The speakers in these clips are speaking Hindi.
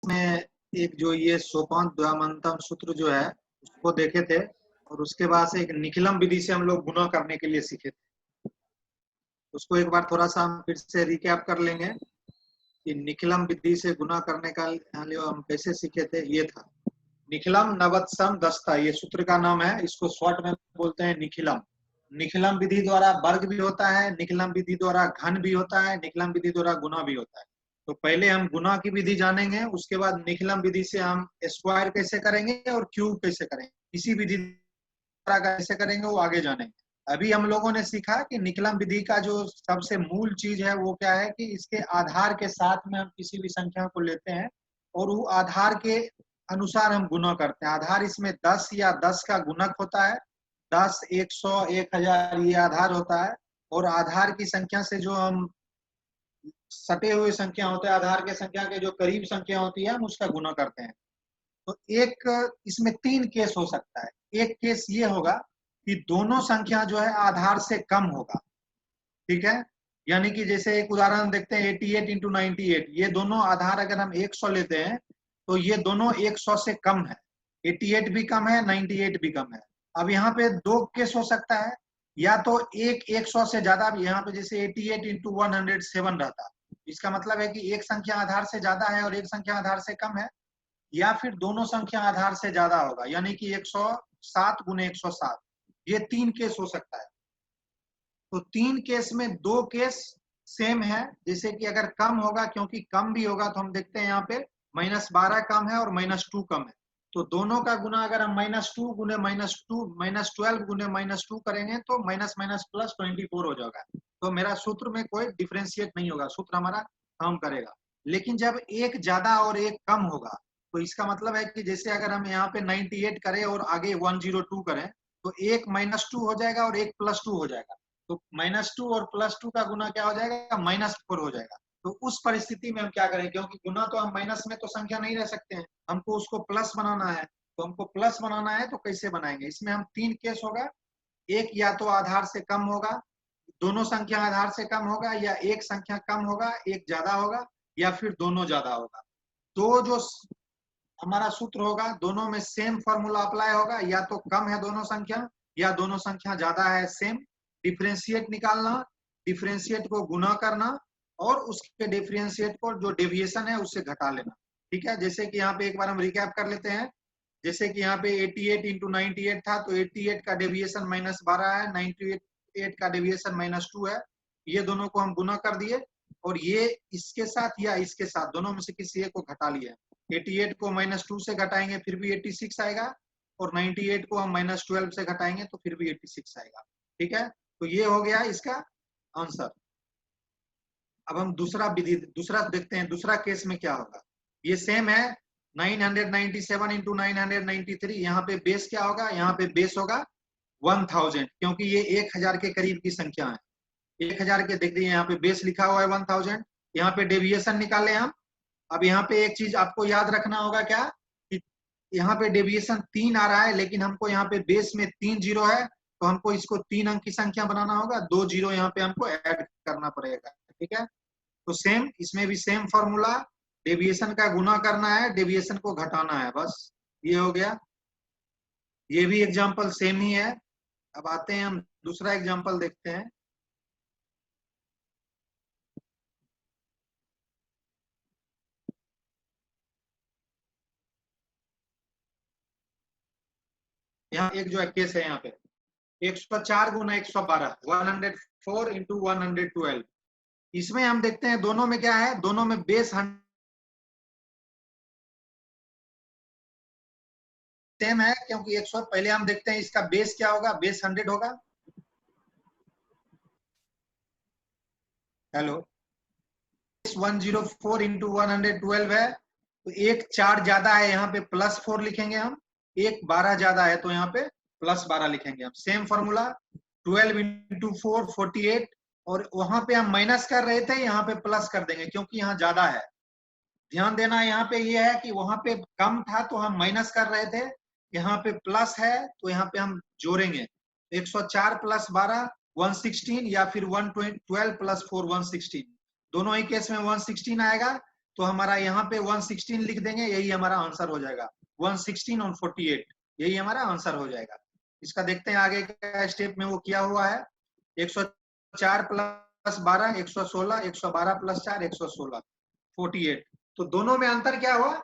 में एक जो ये सोपान द्वयमंतम सूत्र जो है उसको देखे थे और उसके बाद से एक निखिलम विधि से हम लोग गुना करने के लिए सीखे थे। उसको एक बार थोड़ा सा हम फिर से रिकैप कर लेंगे कि निखिलम विधि से गुना करने का हम कैसे सीखे थे। ये था निखिलम नवत्सम दस्ता, ये सूत्र का नाम है। इसको शॉर्ट में बोलते हैं निखिलम। निखिलम विधि द्वारा वर्ग भी होता है, निखिलम विधि द्वारा घन भी होता है, निखिलम विधि द्वारा गुना भी होता है। तो पहले हम गुना की विधि जानेंगे, उसके बाद निखिलम विधि से हम स्क्वायर कैसे करेंगे और क्यूब कैसे करेंगे, इसी विधि द्वारा कैसे करेंगे वो आगे जानेंगे। अभी हम लोगों ने सीखा कि निखिलम विधि का जो सबसे मूल चीज है वो क्या है कि इसके आधार के साथ में हम किसी भी संख्या को लेते हैं और वो आधार के अनुसार हम गुना करते हैं। आधार इसमें 10 या 10 का गुणक होता है। 10, 100, 1000 ये आधार होता है। और आधार की संख्या से जो हम सटे हुए संख्या होते हैं, आधार के संख्या के जो करीब संख्या होती है हम उसका गुना करते हैं। तो एक इसमें 3 केस हो सकता है। एक केस ये होगा कि दोनों संख्या जो है आधार से कम होगा, ठीक है। यानी कि जैसे एक उदाहरण देखते हैं 88 इंटू 98, ये दोनों आधार अगर हम 100 लेते हैं तो ये दोनों 100 से कम है। 88 भी कम है, 98 भी कम है। अब यहाँ पे दो केस हो सकता है, या तो एक 100 से ज्यादा भी, यहाँ पे जैसे 88 इंटू 107 रहता, इसका मतलब है कि एक संख्या आधार से ज्यादा है और एक संख्या आधार से कम है, या फिर दोनों संख्या आधार से ज्यादा होगा, यानी कि 107 गुने 107। ये 3 केस हो सकता है। तो 3 केस में 2 केस सेम है। जैसे कि अगर कम होगा, क्योंकि कम भी होगा तो हम देखते हैं यहाँ पे -12 कम है और -2 कम है, तो दोनों का गुना अगर हम -2 गुने -2 -12 गुने -2 करेंगे तो माइनस माइनस प्लस 24 हो जाएगा। तो मेरा सूत्र में कोई डिफ्रेंशिएट नहीं होगा, सूत्र हमारा काम करेगा। लेकिन जब एक ज्यादा और एक कम होगा तो इसका मतलब है कि जैसे अगर हम यहाँ पे 98 करें और आगे 102 करें तो एक -2 हो जाएगा और एक +2 हो जाएगा। तो -2 और +2 का गुना क्या हो जाएगा, -4 हो जाएगा। तो उस परिस्थिति में हम क्या करें, क्योंकि गुना तो हम माइनस में तो संख्या नहीं रह सकते हैं, हमको उसको प्लस बनाना है। तो हमको प्लस बनाना है तो कैसे बनाएंगे, इसमें हम 3 केस होगा। एक या तो आधार से कम होगा, दोनों संख्या आधार से कम होगा, या एक संख्या कम होगा एक ज्यादा होगा, या फिर दोनों ज्यादा होगा। तो जो हमारा सूत्र होगा दोनों में सेम फॉर्मूला अप्लाई होगा, या तो कम है दोनों संख्या या दोनों संख्या ज्यादा है सेम। डिफरेंशिएट निकालना, डिफरेंशिएट को गुना करना और उसके डिफरेंशिएट को जो डेविएशन है उससे घटा लेना, ठीक है। जैसे कि यहाँ पे एक बार हम रिकैप कर लेते हैं। जैसे कि यहाँ पे 88 इंटू 98 था, तो 88 का डेविएशन -12 है, 98 का डेविएशन -2 है। ये दोनों को हम गुना कर दिए और ये इसके साथ या इसके साथ दोनों में से किसी एक को घटा लिया। 88 को -2 से घटाएंगे फिर भी 86 आएगा, और 98 को हम -12 से घटाएंगे तो फिर भी 86 आएगा, ठीक है। तो ये हो गया इसका आंसर। अब हम दूसरा देखते हैं, दूसरा केस में क्या होगा। ये सेम है 997 इंटू 993, यहाँ पे बेस क्या होगा, यहाँ पे बेस होगा 1000, क्योंकि ये 1000 के करीब की संख्या है। 1000 के देख लीजिए यहाँ पे बेस लिखा हुआ है 1000। यहाँ पे डेविएशन निकाले हम। अब यहाँ पे एक चीज आपको याद रखना होगा क्या, कि यहाँ पे डेविएशन 3 आ रहा है, लेकिन हमको यहाँ पे बेस में 3 जीरो है, तो हमको इसको 3 अंक की संख्या बनाना होगा, 2 जीरो यहाँ पे हमको ऐड करना पड़ेगा, ठीक है। तो सेम इसमें भी सेम फॉर्मूला, डेविएशन का गुना करना है, डेविएशन को घटाना है, बस ये हो गया। ये भी एग्जाम्पल सेम ही है। अब आते हैं हम दूसरा एग्जाम्पल देखते हैं। यहाँ एक जो है केस है यहाँ पे 104 गुना 112, 104 इंटू 112। इसमें हम देखते हैं दोनों में क्या है, दोनों में बेस सेम है, क्योंकि 100 पहले हम देखते हैं इसका बेस क्या होगा, बेस 100 होगा। हेलो, 104 इंटू 112 है, तो एक 4 ज्यादा है, यहाँ पे +4 लिखेंगे हम। एक 12 ज्यादा है तो यहाँ पे +12 लिखेंगे हम। सेम फॉर्मूला 12 इंटू 4 48, और वहां पे हम माइनस कर रहे थे, यहाँ पे प्लस कर देंगे क्योंकि यहाँ ज्यादा है। ध्यान देना यहाँ पे ये है कि वहां पे कम था तो हम माइनस कर रहे थे, यहाँ पे प्लस है तो यहाँ पे हम जोड़ेंगे। 104 + 12 116, या फिर 112 + 4 116। दोनों ही केस में 116 आएगा। तो हमारा यहाँ पे 116 लिख देंगे, यही हमारा आंसर हो जाएगा। 116 on 48 यही हमारा आंसर हो जाएगा। इसका देखते हैं आगे का स्टेप में वो किया हुआ है। 104 प्लस 12 116, 112 प्लस 4 116, 48। तो दोनों में अंतर क्या हुआ,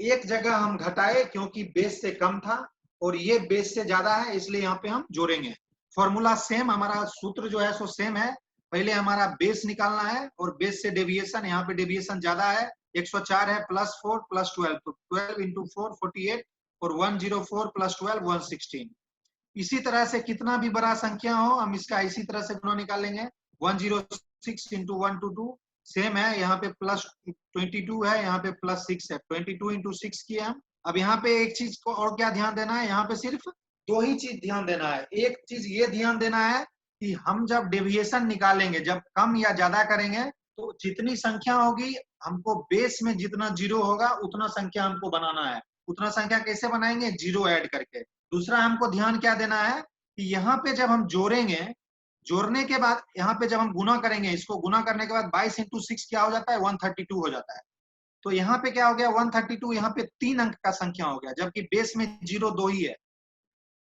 एक जगह हम घटाए क्योंकि बेस से कम था और ये बेस से ज्यादा है, इसलिए यहाँ पे हम जोड़ेंगे। फॉर्मूला सेम, हमारा सूत्र जो है सो सेम है। पहले हमारा बेस निकालना है और बेस से डेविएशन, यहाँ पे डेविएशन ज्यादा है। 104 है प्लस 4 प्लस 12, तो 12 इंटू 4 48 और 104 प्लस 12 116। इसी तरह से कितना भी बड़ा संख्या हो हम इसका इसी तरह से गुना निकालेंगे। 106 इंटू 122 सेम है, यहाँ पे प्लस 22 है, यहाँ पे प्लस 6 है, 22 इंटू 6 किया हम। अब यहाँ पे एक चीज को और क्या ध्यान देना है, यहाँ पे सिर्फ दो ही चीज ध्यान देना है। एक चीज ये ध्यान देना है कि हम जब डेविएशन निकालेंगे, जब कम या ज्यादा करेंगे, तो जितनी संख्या होगी हमको बेस में जितना जीरो होगा उतना संख्या हमको बनाना है। उतना संख्या कैसे बनाएंगे, जीरो ऐड करके। दूसरा हमको ध्यान क्या देना है कि यहाँ पे जब हम जोड़ेंगे, जोड़ने के बाद यहाँ पे जब हम गुना करेंगे, इसको गुना करने के बाद 22 इंटू 6 क्या हो जाता है, 132 हो जाता है। तो यहाँ पे क्या हो गया, 132 यहाँ पे 3 अंक का संख्या हो गया, जबकि बेस में जीरो 2 ही है।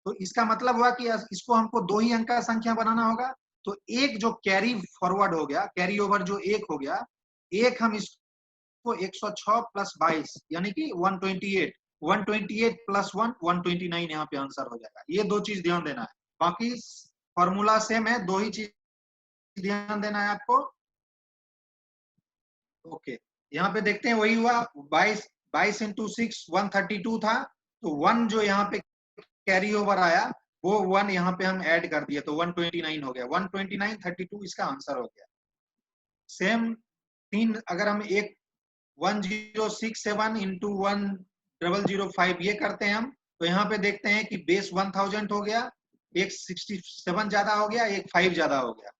तो इसका मतलब हुआ कि इसको हमको 2 ही अंक का संख्या बनाना होगा। तो एक जो कैरी फॉरवर्ड हो गया, कैरी ओवर जो एक हो गया, एक हम इसको 106 प्लस 22 यानी कि 128, 128 प्लस 1 129 यहाँ पे आंसर हो जाएगा। ये दो चीज ध्यान देना है, बाकी फॉर्मूला सेम है, दो ही चीज ध्यान देना है आपको। ओके, यहाँ पे देखते हैं वही हुआ, 22 इंटू 6 132 था, तो 1 जो यहाँ पे कैरी ओवर आया वो 1 यहाँ पे हम ऐड कर दिए, तो 129 हो गया। 129 32 इसका आंसर हो गया। सेम तीन, अगर हम एक 1067 इंटू 1005 ये करते हैं हम, तो यहाँ पे देखते हैं कि बेस 1000 हो गया, एक 67 ज्यादा हो गया, एक 5 ज्यादा हो गया,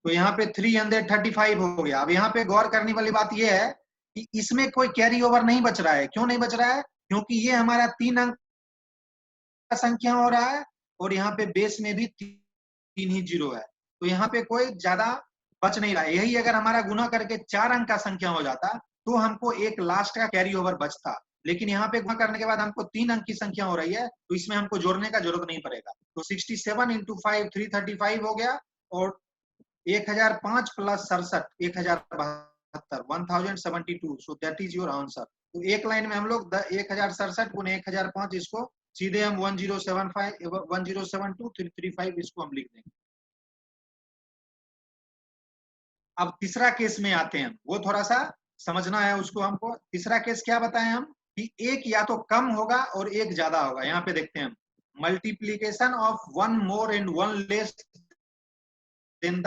तो यहाँ पे 335 हो गया। अब यहाँ पे गौर करने वाली बात यह है कि इसमें कोई कैरी ओवर नहीं बच रहा है। क्यों नहीं बच रहा है, क्योंकि ये हमारा 3 अंक का संख्या हो रहा है और यहाँ पे बेस में भी 3 ही जीरो है, तो यहाँ पे कोई ज्यादा बच नहीं रहा है। यही अगर हमारा गुना करके 4 अंक का संख्या हो जाता तो हमको एक लास्ट का कैरी ओवर बचता, लेकिन यहाँ पे गुना करने के बाद हमको 3 अंक की संख्या हो रही है, तो इसमें हमको जोड़ने का जरूरत नहीं पड़ेगा। तो 67 इंटू 5 335 हो गया, और 1005 plus 67 1072 1072, so that is your answer. तो एक लाइन में हम लोग 1067 गुने 1005, इसको सीधे हम 1075 1072 335 इसको हम लिख देंगे। अब तीसरा केस में आते हैं, वो थोड़ा सा समझना है उसको हमको। तीसरा केस क्या बताएं हम कि एक या तो कम होगा और एक ज्यादा होगा। यहाँ पे देखते हैं, multiplication of 1 more and 1 less than the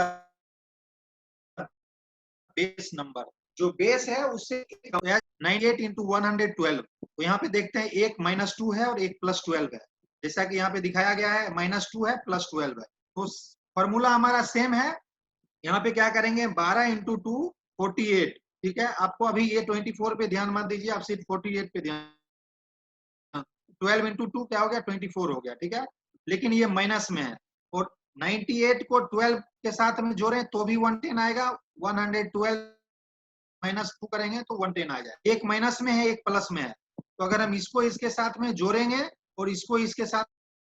base number. जो बेस है उससे 98 इंटू 112, तो यहाँ पे देखते हैं एक -2 है और एक +12 है, जैसा कि यहाँ पे दिखाया गया है, -2 है +12 है। तो फॉर्मूला हमारा सेम है। यहाँ पे क्या करेंगे, 12 इंटू 2 48, ठीक है। आपको अभी ये 24 पे ध्यान मत दीजिए, आप सिर्फ 48 पे ध्यान। 12 इंटू 2 क्या हो गया, 24 हो गया, ठीक है। लेकिन ये माइनस में है, और 98 को 12 के साथ में जोड़ें तो भी 110 आएगा, 112 -2 करेंगे तो 110 आ जाए। एक माइनस में है, एक प्लस में है, तो अगर हम इसको इसके साथ में जोड़ेंगे और इसको इसके साथ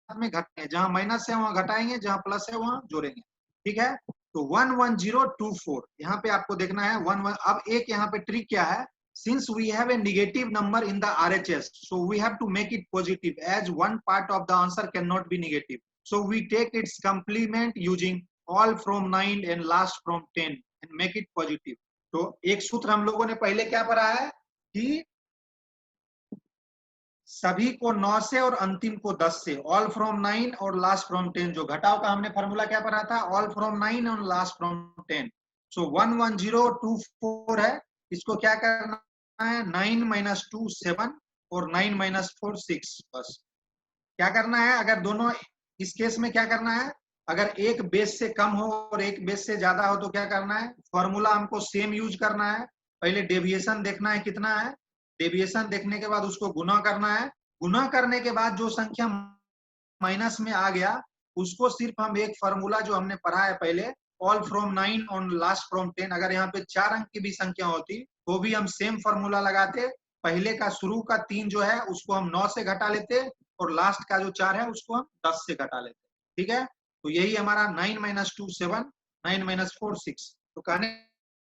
में घटाएंगे, जहां माइनस है वहां घटाएंगे, जहां प्लस है वहां जोड़ेंगे, ठीक है। तो 11024 यहाँ पे आपको देखना है 11। अब एक यहाँ पे ट्रिक क्या है, since we have a negative number in the RHS, so we have to make it positive, as one part of the answer cannot be negative, so we take its complement using all from 9 and last from 10 and make it positive। तो एक सूत्र हम लोगों ने पहले क्या पढ़ा है कि सभी को 9 से और अंतिम को 10 से, ऑल फ्रॉम 9 और लास्ट फ्रॉम 10। जो घटाव का हमने फॉर्मूला क्या पढ़ा था, ऑल फ्रॉम 9 और लास्ट फ्रॉम 10। सो 11024 है, इसको क्या करना है, 9 - 2 7 और 9 - 4 6। बस क्या करना है, अगर दोनों, इस केस में क्या करना है, अगर एक बेस से कम हो और एक बेस से ज्यादा हो तो क्या करना है, फॉर्मूला हमको सेम यूज करना है। पहले डेविएशन देखना है कितना है, डेविएशन देखने के बाद उसको गुना करना है। गुना करने के बाद जो संख्या माइनस में आ गया उसको सिर्फ हम एक फॉर्मूला जो हमने पढ़ा है पहले, ऑल फ्रॉम 9 और लास्ट फ्रॉम 10, अगर यहाँ पे 4 अंक की भी संख्या होती तो भी हम सेम फॉर्मूला लगाते, पहले का शुरू का 3 जो है उसको हम 9 से घटा लेते और लास्ट का जो 4 है उसको हम 10 से घटा लेते। ठीक है, तो यही हमारा 9 - 2 7, 9 - 4 6। तो कहने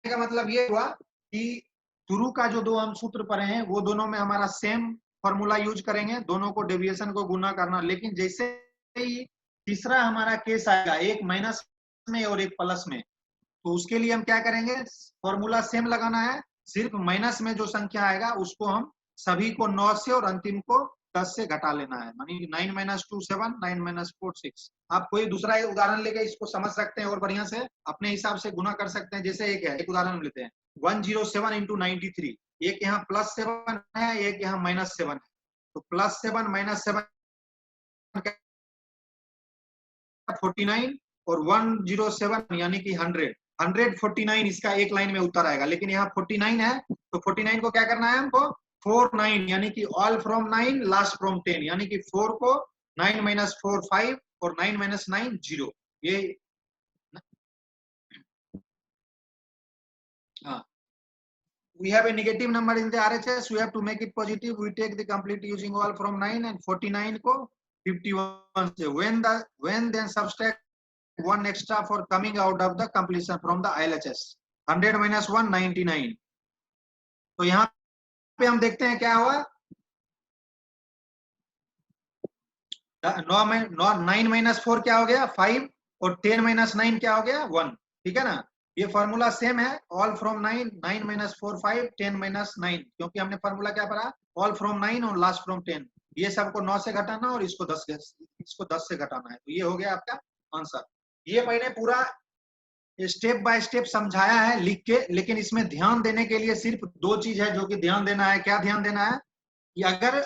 का मतलब ये हुआ कि शुरू का जो 2 हम सूत्र पढ़े हैं वो दोनों में हमारा सेम फॉर्मूला यूज करेंगे, दोनों को डेविएशन को गुना करना। लेकिन जैसे ही तीसरा हमारा केस आएगा, एक माइनस में और एक प्लस में, तो उसके लिए हम क्या करेंगे, फॉर्मूला सेम लगाना है, सिर्फ माइनस में जो संख्या आएगा उसको हम सभी को 9 से और अंतिम को 10 से घटा लेना है। मानी 9 - 2 7, 9 - 4 6। आप कोई दूसरा उदाहरण लेके इसको समझ सकते हैं और बढ़िया से अपने हिसाब से गुना कर सकते हैं। जैसे एक है, एक उदाहरण लेते हैं, 107 × 93। एक यहाँ +7 है, एक यहाँ -7 है। तो +7 - 7 49 और 107 यानी कि 100, 149 इसका एक लाइन में उत्तर आएगा। लेकिन यहाँ 49 है, तो 49 को क्या करना है हमको, 49 यानी कि ऑल फ्रॉम 9 लास्ट फ्रॉम 10, यानी कि 4 को 9 - 4 5 और 9 - 9 0। ये हाँ, we have a negative number in the RHS, we have to make it positive, we take the complete using all from 9 and 49 को 51 से, when then subtract 1 extra for coming out of the completion from the LHS, 100 - 1 99। तो यहाँ पे हम देखते हैं क्या हुआ, 9 - 4 क्या हो गया 5 और 10 - 9 क्या हो गया 1। ठीक है ना, ये फॉर्मूला सेम है, ऑल फ्रॉम 9, 9 - 4 5, 10 - 9, क्योंकि हमने फॉर्मूला क्या पढ़ा, ऑल फ्रॉम 9 और लास्ट फ्रॉम 10। ये सबको 9 से घटाना और इसको 10 से घटाना है। तो ये हो गया आपका आंसर। ये मैंने पूरा स्टेप बाय स्टेप समझाया है लिख के, लेकिन इसमें ध्यान देने के लिए सिर्फ 2 चीज है जो कि ध्यान देना है। क्या ध्यान देना है कि अगर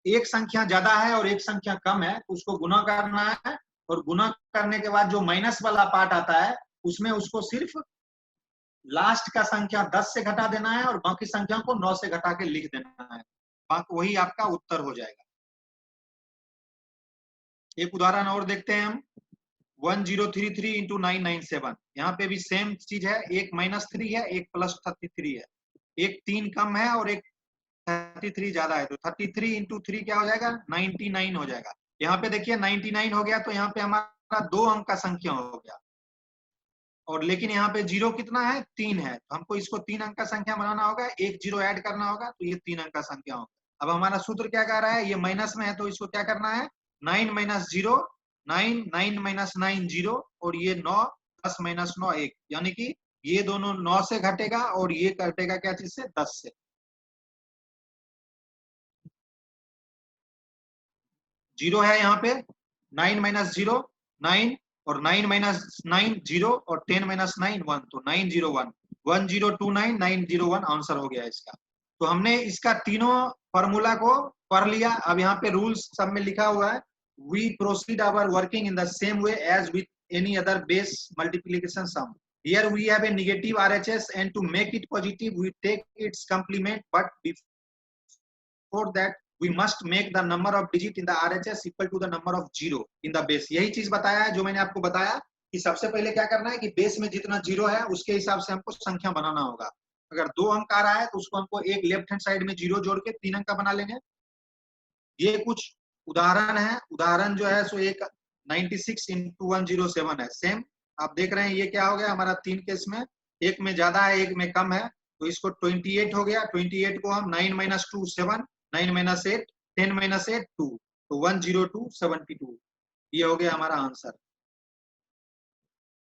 एक संख्या ज्यादा है और एक संख्या कम है तो उसको गुना करना है, और गुना करने के बाद जो माइनस वाला पार्ट आता है उसमें उसको सिर्फ लास्ट का संख्या 10 से घटा देना है और बाकी संख्या को 9 से घटा के लिख देना है, बाकी वही आपका उत्तर हो जाएगा। एक उदाहरण और देखते हैं हम, 1033 × 997। यहाँ पे भी सेम चीज है, एक -3 है, एक +33 है, एक 3 कम है और एक 33 ज्यादा है। तो 33 × 3 क्या हो जाएगा 99 हो जाएगा। यहाँ पे देखिए 99 हो गया, तो यहाँ पे हमारा 2 अंक का संख्या हो गया, और लेकिन यहाँ पे 0 कितना है 3 है, तो हमको इसको 3 अंक का संख्या बनाना होगा, एक 0 ऐड करना होगा, तो ये 3 अंक का संख्या होगा। अब हमारा सूत्र क्या कह रहा है, ये माइनस में है तो इसको क्या करना है, 9 - 0 9, 9 - 9 0, और ये 9 10 - 9 1, यानी कि ये दोनों 9 से घटेगा और ये घटेगा क्या चीज से 10 से। 0 है यहाँ पे, 9 - 0 9, और 9 - 9 0, और 10 - 9 1, तो 901 1029 901 आंसर हो गया इसका। तो हमने इसका तीनों फॉर्मूला को पढ़ लिया। अब यहाँ पे रूल्स सब में लिखा हुआ है, we proceed our working in the same way as with any other base multiplication sum. Here we have a negative RHS, and to make it positive we take its complement, but before that we must make the number of digit in the RHS equal to the number of zero in the base। यही चीज बताया है जो मैंने आपको बताया कि सबसे पहले क्या करना है कि बेस में जितना जीरो है उसके हिसाब से हमको संख्या बनाना होगा। अगर 2 अंक आ रहा है तो उसको हमको एक लेफ्ट हैंड साइड में जीरो जोड़ के 3 अंक का बना लेंगे। ये कुछ उदाहरण है, उदाहरण जो है सो एक 96 × 107 है, सेम आप देख रहे हैं। ये क्या हो गया हमारा 3 केस में, एक में ज्यादा है एक में कम है, तो इसको 28 हो गया। 28 को हम 9 - 2 7, 9 - 8 10 - 8 2, तो 102 72, ये हो गया हमारा आंसर।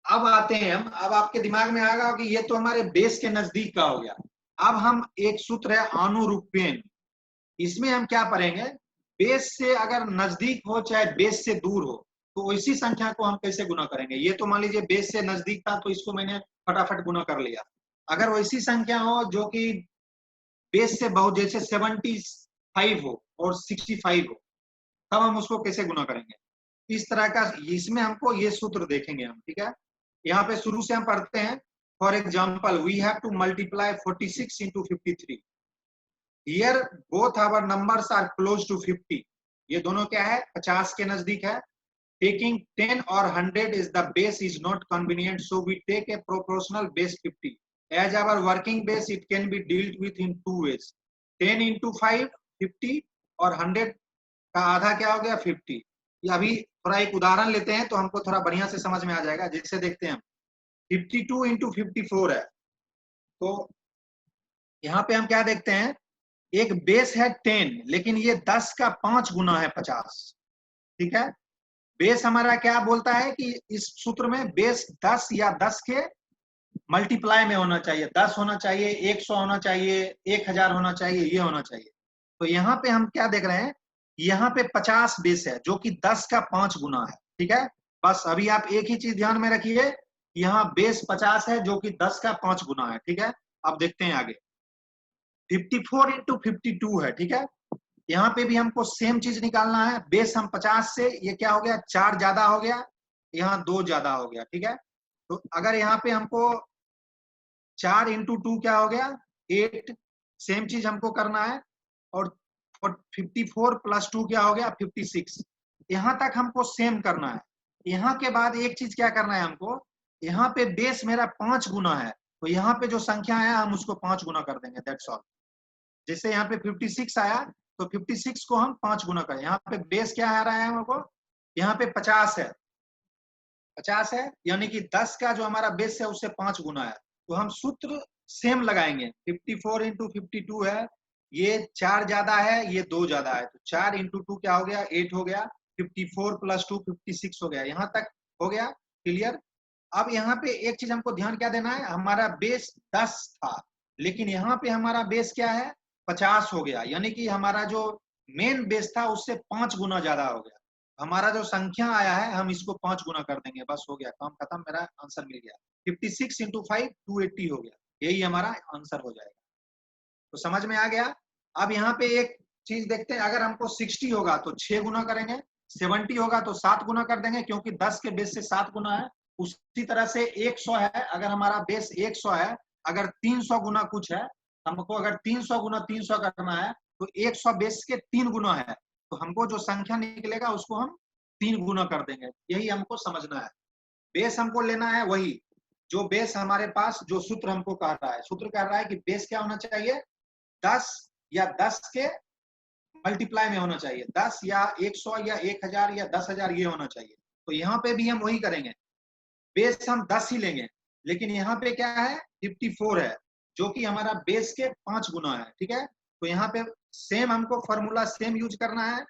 अब आते हैं हम, अब आपके दिमाग में आएगा कि ये तो हमारे बेस के नजदीक का हो गया। अब हम एक सूत्र है अनुरूपेण, इसमें हम क्या पढ़ेंगे, बेस से अगर नजदीक हो चाहे बेस से दूर हो तो इसी संख्या को हम कैसे गुना करेंगे। ये तो मान लीजिए बेस से नजदीक था तो इसको मैंने फटाफट गुना कर लिया। अगर वैसी संख्या हो जो कि बेस से बहुत, जैसे 75 हो और 65 हो, तब हम उसको कैसे गुना करेंगे। इस तरह का इसमें हमको ये सूत्र देखेंगे हम। ठीक है, यहाँ पे शुरू से हम पढ़ते हैं। For example we have to multiply 46 × 53। Here both our numbers are close to 50। ये दोनों क्या है 50 के नजदीक है। Taking 10 or 100 is the base is not convenient, so we take a proportional base 50। As our working base it can be dealt with in 2 ways, 10 into 5 50 और 100 का आधा क्या हो गया 50। ये अभी थोड़ा एक उदाहरण लेते हैं तो हमको थोड़ा बढ़िया से समझ में आ जाएगा। जैसे देखते हैं हम 52 into 54 है, तो यहाँ पे हम क्या देखते हैं, एक बेस है 10 लेकिन ये 10 का 5 गुना है 50। ठीक है, बेस हमारा क्या बोलता है कि इस सूत्र में बेस 10 या 10 के मल्टीप्लाई में होना चाहिए, 10 होना चाहिए, 100 होना चाहिए, 1000 होना चाहिए, ये होना चाहिए। तो यहाँ पे हम क्या देख रहे हैं, यहाँ पे 50 बेस है जो कि 10 का 5 गुना है। ठीक है, बस अभी आप एक ही चीज ध्यान में रखिए, यहाँ बेस 50 है जो कि 10 का 5 गुना है। ठीक है, अब देखते हैं आगे 54 into 52 है। ठीक है, यहाँ पे भी हमको सेम चीज निकालना है। बेस हम 50 से ये क्या हो गया 4 ज्यादा हो गया, यहाँ 2 ज्यादा हो गया। ठीक है, तो अगर यहाँ पे हमको 4 into 2 क्या हो गया 8, सेम चीज हमको करना है। और 54 plus 2 क्या हो गया 56, यहाँ तक हमको सेम करना है। यहाँ के बाद एक चीज क्या करना है हमको, यहाँ पे बेस मेरा 5 गुना है, तो यहाँ पे जो संख्या है हम उसको 5 गुना कर देंगे, दैट्स ऑल। जैसे यहाँ पे 56 आया तो 56 को हम 5 गुना करें। यहाँ पे बेस क्या आ रहा है हमको, यहाँ पे 50 है, 50 है यानी कि 10 का जो हमारा बेस है उससे 5 गुना है। तो हम सूत्र सेम लगाएंगे, 54 into 52 है, ये 4 ज्यादा है, ये 2 ज्यादा है, तो 4 into 2 क्या हो गया 8 हो गया, 54 plus 2 56 हो गया। यहाँ तक हो गया क्लियर। अब यहाँ पे एक चीज हमको ध्यान क्या देना है, हमारा बेस 10 था लेकिन यहाँ पे हमारा बेस क्या है 50 हो गया, यानी कि हमारा जो मेन बेस था उससे 5 गुना ज्यादा हो गया। हमारा जो संख्या आया है हम इसको 5 गुना कर देंगे, बस हो गया काम खत्म, मेरा आंसर मिल गया। 56 into 5 280 हो गया, यही हमारा आंसर हो जाएगा। तो समझ में आ गया। अब यहाँ पे एक चीज देखते हैं, अगर हमको 60 होगा तो 6 गुना करेंगे, 70 होगा तो 7 गुना कर देंगे क्योंकि 10 के बेस से 7 गुना है। उसी तरह से 100 है, अगर हमारा बेस 100 है, अगर 300 गुना कुछ है, हमको अगर 300 गुना 300 करना है तो 100 बेस के 3 गुना है, तो हमको जो संख्या निकलेगा उसको हम 3 गुना कर देंगे। यही हमको समझना है। बेस हमको लेना है वही जो बेस हमारे पास, जो सूत्र हमको कह रहा है, सूत्र कह रहा है कि बेस क्या होना चाहिए 10 या 10 के मल्टीप्लाई में होना चाहिए, 10 या 100 या 1000 या 10,000 ये होना चाहिए। तो यहाँ पे भी हम वही करेंगे, बेस हम 10 ही लेंगे लेकिन यहाँ पे क्या है 54 है जो कि हमारा बेस के 5 गुना है। ठीक है, तो यहाँ पे सेम हमको फॉर्मूला सेम यूज करना है,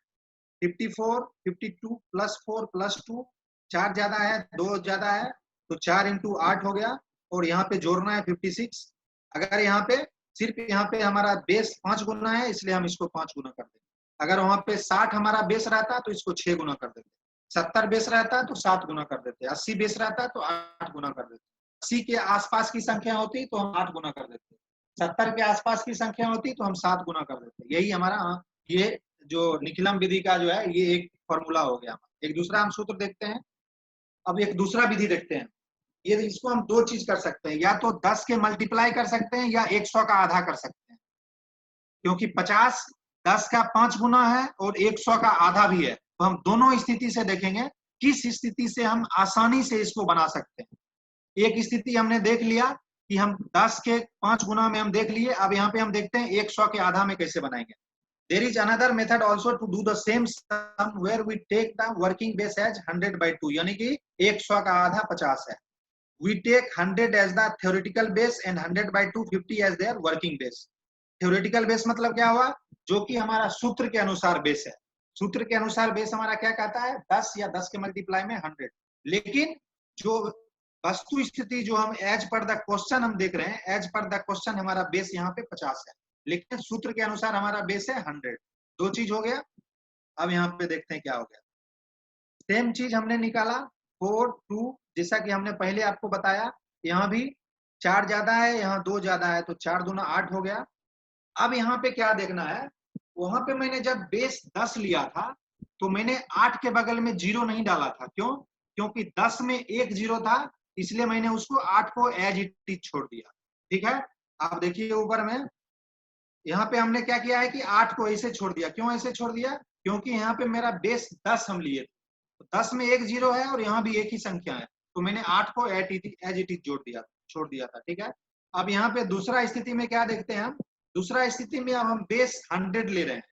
54 52 प्लस 4 प्लस 2, 4 ज्यादा है 2 ज्यादा है, तो 4 into 8 हो गया, और यहाँ पे जोड़ना है 56। अगर यहाँ पे सिर्फ यहाँ पे हमारा बेस 5 गुना है इसलिए हम इसको 5 गुना कर देंगे। अगर वहां पे 60 हमारा बेस रहता तो इसको 6 गुना कर देते, 70 बेस रहता तो 7 गुना कर देते, 80 बेस रहता तो 8 गुना कर देते, 80 के आसपास की संख्या होती तो हम 8 गुना कर देते, 70 के आसपास की संख्या होती तो हम 7 गुना कर देते। यही हमारा ये जो निखिलम विधि का जो है ये एक फॉर्मूला हो गया। एक दूसरा हम सूत्र देखते हैं। अब एक दूसरा विधि देखते हैं, ये इसको हम दो चीज कर सकते हैं, या तो 10 के मल्टीप्लाई कर सकते हैं या 100 का आधा कर सकते हैं, क्योंकि 50 10 का 5 गुना है और 100 का आधा भी है। तो हम दोनों स्थिति से देखेंगे किस स्थिति से हम आसानी से इसको बना सकते हैं। एक स्थिति हमने देख लिया कि हम 10 के 5 गुना में हम देख लिए, अब यहाँ पे हम देखते हैं 100 के आधा में कैसे बनाएंगे। There is another method also to do the same sum where we take the working base as 100/2, यानी कि 100 का आधा 50 है। We take 100 as the theoretical base and 100/2 50 as their working base. Theoretical base मतलब क्या हुआ, जो कि हमारा सूत्र के अनुसार बेस है। सूत्र के अनुसार बेस हमारा क्या कहता है 10 या 10 के मल्टीप्लाई में 100। लेकिन जो वस्तु स्थिति जो हम एज पर द क्वेश्चन हम देख रहे हैं, एज पर द क्वेश्चन हमारा बेस यहाँ पे 50 है, लेकिन सूत्र के अनुसार हमारा बेस है 100। दो चीज हो गया। अब यहाँ पे देखते हैं क्या हो गया। सेम चीज हमने निकाला 4 2, जैसा कि हमने पहले आपको बताया, यहाँ भी 4 ज्यादा है, यहाँ 2 ज्यादा है, तो 4 दूना 8 हो गया। अब यहाँ पे क्या देखना है, वहां पे मैंने जब बेस 10 लिया था तो मैंने 8 के बगल में 0 नहीं डाला था। क्यों? क्योंकि 10 में एक 0 था, इसलिए मैंने उसको 8 को एज इट इज छोड़ दिया। ठीक है, आप देखिए ऊपर में यहाँ पे हमने क्या किया है कि 8 को ऐसे छोड़ दिया। क्यों ऐसे छोड़ दिया? क्योंकि यहाँ पे मेरा बेस 10 हम लिए थे, तो 10 में एक 0 है और यहाँ भी एक ही संख्या है, तो मैंने 8 को एज इट इज छोड़ दिया था। ठीक है, अब यहाँ पे दूसरा स्थिति में क्या देखते हैं हम, दूसरा स्थिति में अब हम बेस 100 ले रहे हैं,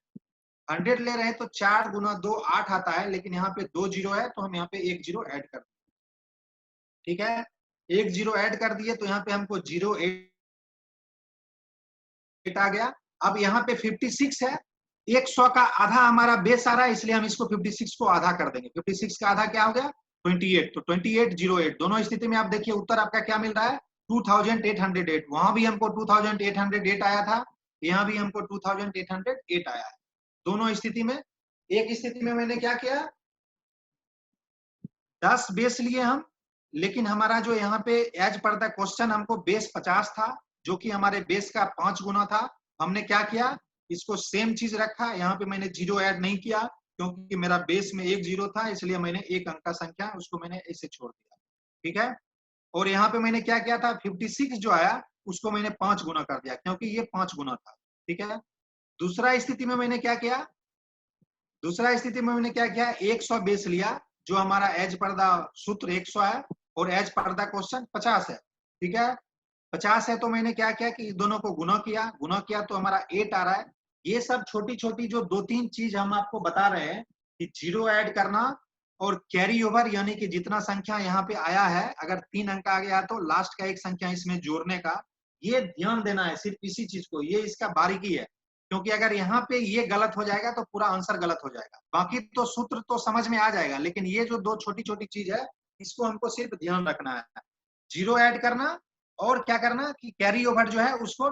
100 ले रहे हैं तो 4 गुना 2 8 आता है, लेकिन यहाँ पे 2 जीरो है तो हम यहाँ पे 1 जीरो ऐड कर, ठीक है, 1 जीरो ऐड कर दिए तो यहाँ पे हमको 08 आ गया। अब यहाँ पे 56 है, 100 का आधा हमारा बेस आ रहा है, इसलिए हम इसको 56 को आधा कर देंगे। 56 का आधा क्या हो गया 28, तो 2808 दोनों स्थिति में आप देखिए उत्तर आपका क्या मिल रहा है 2808। वहां भी हमको 2808 आया था, यहाँ भी हमको 2808 आया है। दोनों स्थिति में, एक स्थिति में मैंने क्या किया 10 बेस लिए हम, लेकिन हमारा जो यहाँ पे एज पर द क्वेश्चन हमको बेस 50 था, जो कि हमारे बेस का 5 गुना था। हमने क्या किया इसको सेम चीज रखा, यहाँ पे मैंने जीरो ऐड नहीं किया क्योंकि मेरा बेस में 1 जीरो था, इसलिए मैंने एक अंक का संख्या उसको मैंने ऐसे छोड़ दिया, ठीक है। और यहाँ पे मैंने क्या किया था 56 जो आया उसको मैंने 5 गुना कर दिया क्योंकि ये 5 गुना था, ठीक है। दूसरा स्थिति में मैंने क्या किया, दूसरा स्थिति में मैंने क्या किया 100 बेस लिया, जो हमारा एज पर द सूत्र 100 है और एज पर द क्वेश्चन 50 है, ठीक है। 50 है तो मैंने क्या किया कि दोनों को गुना किया तो हमारा 8 आ रहा है। ये सब छोटी छोटी जो 2-3 चीज हम आपको बता रहे हैं कि जीरो ऐड करना और कैरी ओवर, यानी कि जितना संख्या यहाँ पे आया है अगर 3 अंक आ गया तो लास्ट का एक संख्या इसमें जोड़ने का, ये ध्यान देना है सिर्फ इसी चीज को, ये इसका बारीकी है। क्योंकि अगर यहाँ पे ये गलत हो जाएगा तो पूरा आंसर गलत हो जाएगा, बाकी तो सूत्र तो समझ में आ जाएगा, लेकिन ये जो 2 छोटी छोटी चीज है इसको हमको सिर्फ ध्यान रखना है। जीरो ऐड करना और क्या करना कि कैरी ओवर जो है उसको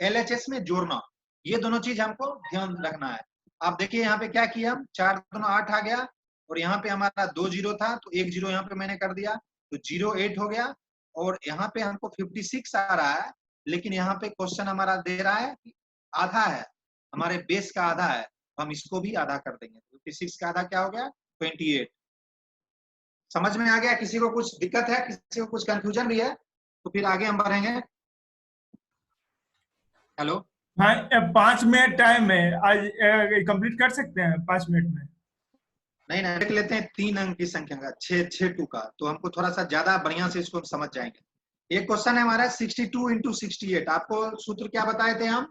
LHS में जोड़ना, ये दोनों चीज हमको ध्यान रखना है। आप देखिए यहाँ पे क्या किया हम 4 दूना 8 आ गया और यहाँ पे हमारा 2 जीरो था तो 1 जीरो यहाँ पे मैंने कर दिया तो 08 हो गया। और यहाँ पे हमको 56 आ रहा है, लेकिन यहाँ पे क्वेश्चन हमारा दे रहा है आधा है, हमारे बेस का आधा है, हम इसको भी आधा कर देंगे। 56 का आधा क्या हो गया 28। समझ में आ गया? किसी को कुछ दिक्कत है, किसी को कुछ कंफ्यूजन भी है तो फिर आगे हम बढ़ेंगे। हेलो, हाँ, 5 मिनट टाइम है, आज कंप्लीट कर सकते हैं 5 मिनट में? नहीं नहीं, देख लेते हैं 3 अंक की संख्या का 6 का, तो हमको थोड़ा सा ज्यादा बढ़िया से इसको समझ जाएंगे। एक क्वेश्चन है हमारा 62 इंटू 68। आपको सूत्र क्या बताए थे हम,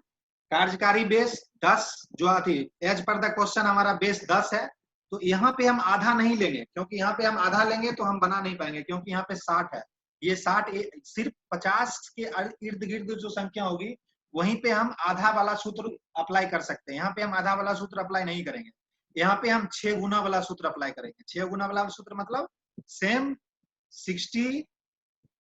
कार्यकारी बेस 10 जो आती एज पर द क्वेश्चन हमारा बेस 10 है, तो यहाँ पे हम आधा नहीं लेंगे क्योंकि यहाँ पे हम आधा लेंगे तो हम बना नहीं पाएंगे, क्योंकि यहाँ पे 60 है, ये 60 सिर्फ 50 के इर्द गिर्द जो संख्या होगी वहीं पे हम आधा वाला सूत्र अप्लाई कर सकते हैं। यहाँ पे हम आधा वाला सूत्र अप्लाई नहीं करेंगे, यहाँ पे हम 6 गुना वाला सूत्र अप्लाई करेंगे। 6 गुना वाला सूत्र मतलब सेम 60,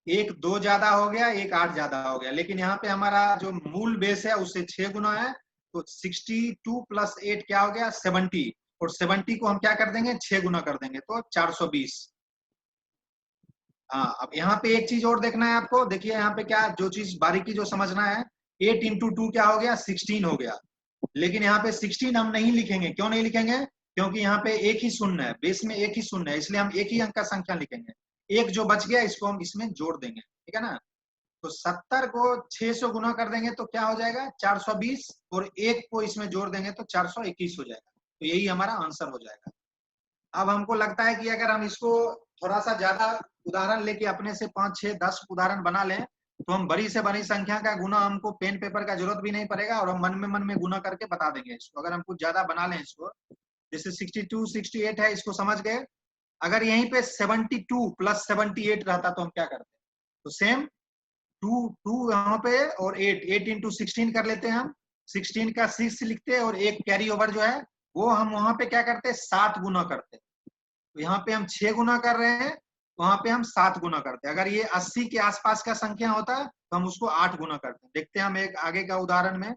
एक 2 ज्यादा हो गया, एक 8 ज्यादा हो गया, लेकिन यहाँ पे हमारा जो मूल बेस है उससे 6 गुना है, तो 62 प्लस 8 क्या हो गया 70, और 70 को हम क्या कर देंगे 6 गुना कर देंगे तो 420। हाँ, अब यहाँ पे एक चीज और देखना है आपको, देखिए यहाँ पे क्या जो चीज बारीकी जो समझना है, 8 इंटू 2 क्या हो गया 16 हो गया, लेकिन यहाँ पे 16 हम नहीं लिखेंगे। क्यों नहीं लिखेंगे? क्योंकि यहाँ पे एक ही शून्य है, बेस में एक ही शून्य है, इसलिए हम एक ही अंक का संख्या लिखेंगे। एक जो बच गया इसको हम इसमें जोड़ देंगे, ठीक है ना। तो 70 को 600 गुना कर देंगे तो क्या हो जाएगा 420, और एक को इसमें जोड़ देंगे तो 421 हो जाएगा, तो यही हमारा आंसर हो जाएगा। अब हमको लगता है कि अगर हम इसको थोड़ा सा ज्यादा उदाहरण लेके अपने से 5, 6, 10 उदाहरण बना लें तो हम बड़ी से बड़ी संख्या का गुना, हमको पेन पेपर का जरूरत भी नहीं पड़ेगा और हम मन में गुना करके बता देंगे इसको। अगर हम कुछ ज्यादा बना लें इसको, जैसे 62, 68 है, इसको समझ गए। अगर यहीं पे 72 प्लस 78 रहता तो हम क्या करते? तो सेम 2 यहाँ पे और 8 इंटू 16 कर लेते हैं हम, 16 का 6 लिखते हैं और एक कैरी ओवर जो है वो हम वहां पे क्या करते 7 गुना करते। तो यहाँ पे हम 6 गुना कर रहे हैं, वहां पे हम 7 गुना करते हैं। अगर ये 80 के आसपास का संख्या होता है तो हम उसको 8 गुना करते हैं। देखते हैं हम एक आगे का उदाहरण में।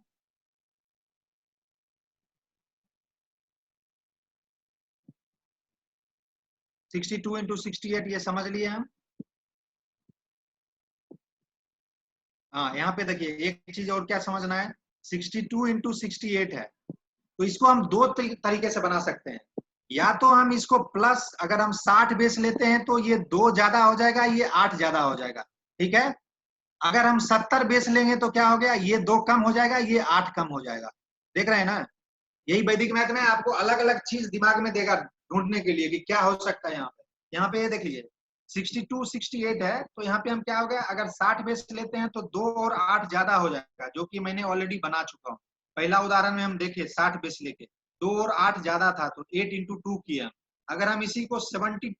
सिक्सटी टू इंटू 68 ये समझ लिए हम। हाँ, यहाँ पे देखिए एक चीज और क्या समझना है, 62 इंटू 68 है, तो इसको हम 2 तरीके से बना सकते हैं। या तो हम इसको प्लस, अगर हम 60 बेस लेते हैं तो ये 2 ज्यादा हो जाएगा, ये 8 ज्यादा हो जाएगा, ठीक है। अगर हम 70 बेस लेंगे तो क्या हो गया, ये 2 कम हो जाएगा, ये 8 कम हो जाएगा। देख रहे हैं ना, यही वैदिक मैथ में आपको अलग अलग चीज दिमाग में देगा ढूंढने के लिए कि क्या हो सकता है। यहाँ पे ये देख लीजिए, 62 68 है, तो यहाँ पे हम क्या हो गया, अगर 60 बेस लेते हैं तो 2 और 8 ज्यादा हो जाएगा, जो कि मैंने ऑलरेडी बना चुका हूँ। पहला उदाहरण में हम देखे 60 बेस लेके 2 और 8 ज्यादा था, तो 8 इंटू 2 किया। अगर हम इसी को 70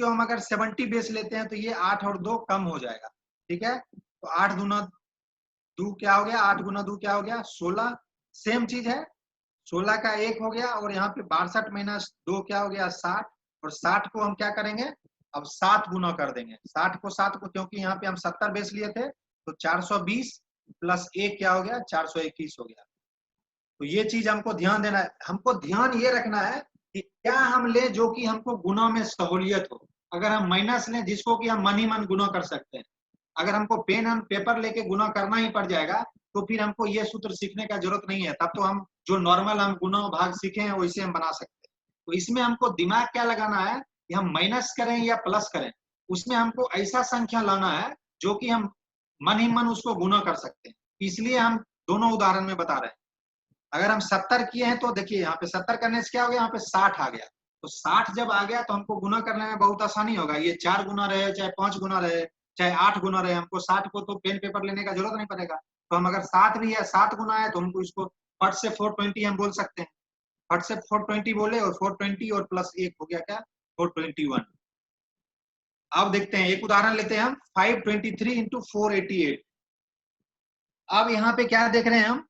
हम अगर 70 बेस लेते हैं तो ये 8 और 2 कम हो जाएगा। ठीक है, तो 8 गुना 2 क्या हो गया, 8 गुना 2 क्या हो गया 16। सेम चीज है, 16 का 1 हो गया, और यहाँ पे 62 माइनस 2 क्या हो गया 60। और 60 को हम क्या करेंगे, अब 7 गुना कर देंगे। 60 को 7 को, क्योंकि यहाँ पे हम 70 बेस लिए थे, तो 420 प्लस 1 क्या हो गया 421 हो गया। तो ये चीज हमको ध्यान देना है, हमको ध्यान ये रखना है कि क्या हम ले जो कि हमको गुना में सहूलियत हो। अगर हम माइनस लें जिसको कि हम मन ही मन गुना कर सकते हैं, अगर हमको पेन एंड पेपर लेके गुना करना ही पड़ जाएगा, तो फिर हमको ये सूत्र सीखने का जरूरत नहीं है। तब तो हम जो नॉर्मल हम गुना भाग सीखे हैं वैसे हम बना सकते हैं। तो इसमें हमको दिमाग क्या लगाना है कि हम माइनस करें या प्लस करें, उसमें हमको ऐसा संख्या लाना है जो कि हम मन ही मन उसको गुना कर सकते हैं। इसलिए हम दोनों उदाहरण में बता रहे हैं। अगर हम 70 किए हैं तो देखिए यहाँ पे 70 करने से क्या हो गया, यहाँ पे 60 आ गया। तो 60 जब आ गया तो हमको गुना करने में बहुत आसानी होगा। ये 4 गुना रहे, चाहे 5 गुना रहे, चाहे 8 गुना रहे, हमको 60 को तो पेन पेपर लेने का जरूरत नहीं पड़ेगा। तो हम अगर 7 भी है, 7 गुना है, तो हमको इसको फट से 420 हम बोल सकते हैं। फट से 420 बोले, और 420 और प्लस 1 हो गया क्या 421। अब देखते हैं एक उदाहरण लेते हैं हम, 523 इंटू 488। अब यहाँ पे क्या देख रहे हैं हम,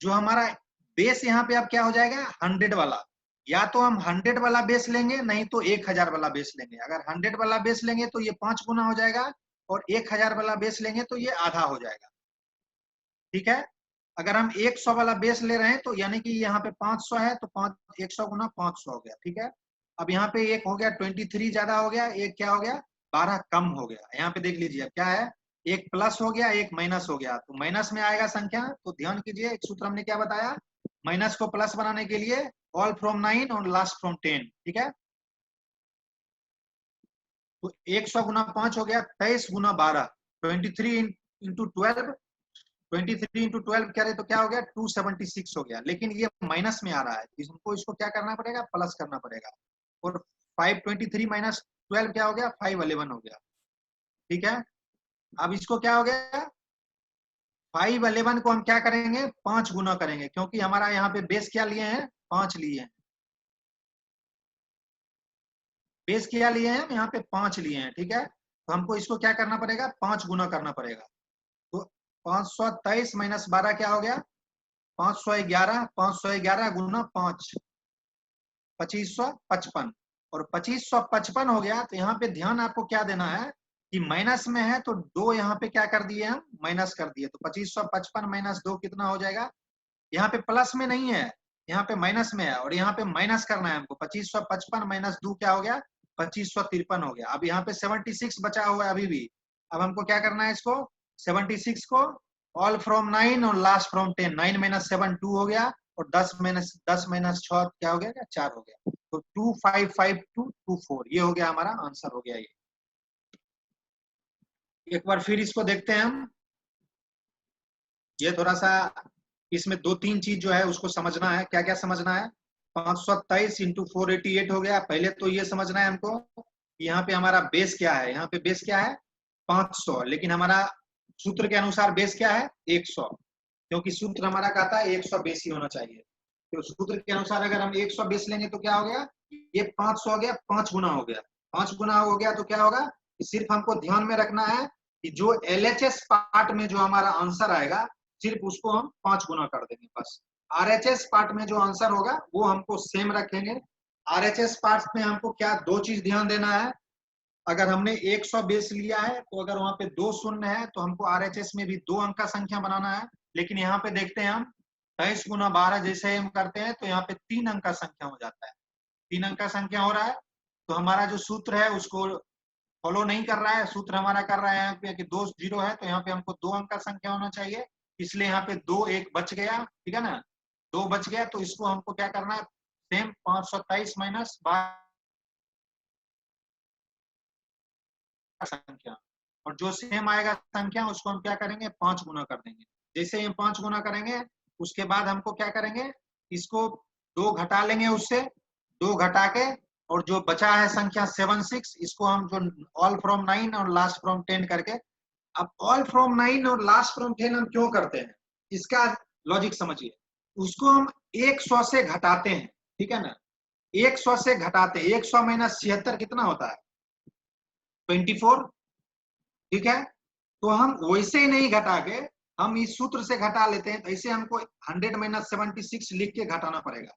जो हमारा बेस यहाँ पे अब क्या हो जाएगा 100 वाला। या तो हम 100 वाला बेस लेंगे, नहीं तो 1000 वाला बेस लेंगे। अगर 100 वाला बेस लेंगे तो ये 5 गुना हो जाएगा, और 1000 वाला बेस लेंगे तो ये आधा हो जाएगा। ठीक है, अगर हम 100 वाला बेस ले रहे हैं तो यानी कि यहाँ पे 500 है, तो 100 गुना 500 हो गया। ठीक है, अब यहाँ पे एक हो गया 23 ज्यादा हो गया, एक क्या हो गया 12 कम हो गया। यहाँ पे देख लीजिए क्या है, एक प्लस हो गया, एक माइनस हो गया। तो माइनस में आएगा संख्या, तो ध्यान कीजिए एक सूत्र हमने क्या बताया, माइनस को प्लस बनाने के लिए ऑल फ्रॉम 9 और लास्ट फ्रॉम 10। ठीक है, तो 100 गुना 5 हो गया 23 गुना 12, 23 इंटू 12, 23 इंटू 12 करें तो क्या हो गया 276 हो गया। लेकिन ये माइनस में आ रहा है, इसको इसको क्या करना पड़ेगा, प्लस करना पड़ेगा। और 523 माइनस 12 क्या हो गया 511 हो गया। ठीक है, अब इसको क्या हो गया 511 को हम क्या करेंगे 5 गुना करेंगे, क्योंकि हमारा यहाँ पे बेस क्या लिए हैं 5 लिए हैं। बेस क्या लिए हैं हम यहाँ पे 5 लिए हैं। ठीक है, तो हमको इसको क्या करना पड़ेगा 5 गुना करना पड़ेगा। तो 523 माइनस 12 क्या हो गया 511, 511 गुना 5 2555, और 2555 हो गया। तो यहाँ पे ध्यान आपको क्या देना है कि माइनस में है तो 2 यहाँ पे क्या कर दिए हम माइनस कर दिए। तो 2555 माइनस 2 कितना हो जाएगा, यहाँ पे प्लस में नहीं है, यहाँ पे माइनस में है, और यहाँ पे माइनस करना है हमको। 2555 माइनस 2 क्या हो गया 2553 हो गया। अब यहाँ पे 76 बचा हुआ है अभी भी। अब हमको क्या करना है, इसको 76 को ऑल फ्रॉम 9 और लास्ट फ्रॉम 10, 9 माइनस 7 2 हो गया, और 10 माइनस 6 क्या हो गया 4 हो गया। तो 255224 ये हो गया हमारा आंसर हो गया। ये एक बार फिर इसको देखते हैं हम। ये थोड़ा सा इसमें 2-3 चीज जो है उसको समझना है। क्या क्या समझना है, 523 इंटू 488 हो गया। पहले तो ये समझना है हमको यहाँ पे हमारा बेस क्या है। यहाँ पे बेस क्या है 500, लेकिन हमारा सूत्र के अनुसार बेस क्या है 100, क्योंकि सूत्र हमारा कहता है 100 बेस ही होना चाहिए। तो सूत्र के अनुसार अगर हम 100 बेस लेंगे तो क्या हो गया, ये 500 हो गया, 5 गुना हो गया। 5 गुना हो गया तो क्या होगा, सिर्फ हमको ध्यान में रखना है कि जो LHS पार्ट में जो हमारा आंसर आएगा सिर्फ उसको हम 5 गुना कर देंगे बस। RHS पार्ट में जो आंसर होगा वो हमको सेम रखेंगे। RHS पार्ट में हमको क्या 2 चीज ध्यान देना है। अगर हमने 100 बेस लिया है तो अगर वहां पे 2 शून्य है तो हमको RHS में भी 2 अंक का संख्या बनाना है। लेकिन यहाँ पे देखते हैं हम 23 गुना 12 जैसे हम करते हैं तो यहाँ पे 3 अंक का संख्या हो जाता है। 3 अंक का संख्या हो रहा है, तो हमारा जो सूत्र है उसको फॉलो नहीं कर रहा है। सूत्र हमारा कर रहा है यहाँ पे कि 2 0 है, तो यहाँ पे हमको 2 अंक का संख्या होना चाहिए, इसलिए यहाँ पे 2 1 बच गया। ठीक है ना, 2 बच गया, तो इसको हमको क्या करना है सेम 523 माइनस 12 संख्या, और जो सेम आएगा संख्या उसको हम क्या करेंगे 5 गुना कर देंगे। जैसे हम 5 गुना करेंगे उसके बाद हमको क्या करेंगे, इसको 2 घटा लेंगे, उससे 2 घटा के और जो बचा है संख्या 76, इसको हम जो ऑल फ्रॉम 9 और लास्ट फ्रॉम 10 करके, अब ऑल फ्रॉम 9 और लास्ट फ्रॉम 10 हम क्यों करते हैं, इसका लॉजिक समझिए। उसको हम 100 से घटाते हैं, ठीक है ना, 100 से घटाते, 100 माइनस 76 कितना होता है, 24, ठीक है। तो हम वैसे ही नहीं घटा के हम इस सूत्र से घटा लेते हैं, तो ऐसे हमको 100 माइनस 76 लिख के घटाना पड़ेगा।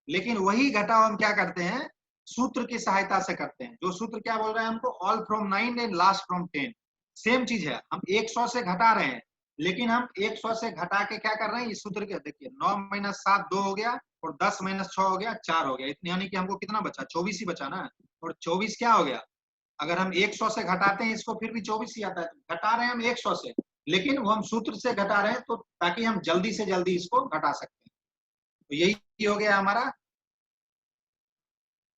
लेकिन वही घटाव हम क्या करते हैं, सूत्र की सहायता से करते हैं। जो सूत्र क्या बोल रहा है हमको, all from 9 and last from 10, same चीज है। हम 100 से घटा रहे हैं, लेकिन हम 100 से घटा के क्या कर रहे हैं, इस सूत्र के देखिए, 9 माइनस 7 2 हो गया, और 10 माइनस 6 हो गया 4 हो गया, इतनी, यानी कि हमको कितना बचा, 24 ही बचा ना। और 24 क्या हो गया, अगर हम 100 से घटाते हैं इसको फिर भी 24 ही आता है। घटा रहे हैं हम 100 से, लेकिन वो हम सूत्र से घटा रहे हैं, तो ताकि हम जल्दी से जल्दी इसको घटा सकते हैं। तो यही हो गया हमारा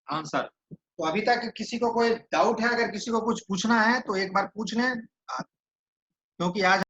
आंसर। तो अभी तक किसी को कोई डाउट है, अगर किसी को कुछ पूछना है तो एक बार पूछ लें, क्योंकि आज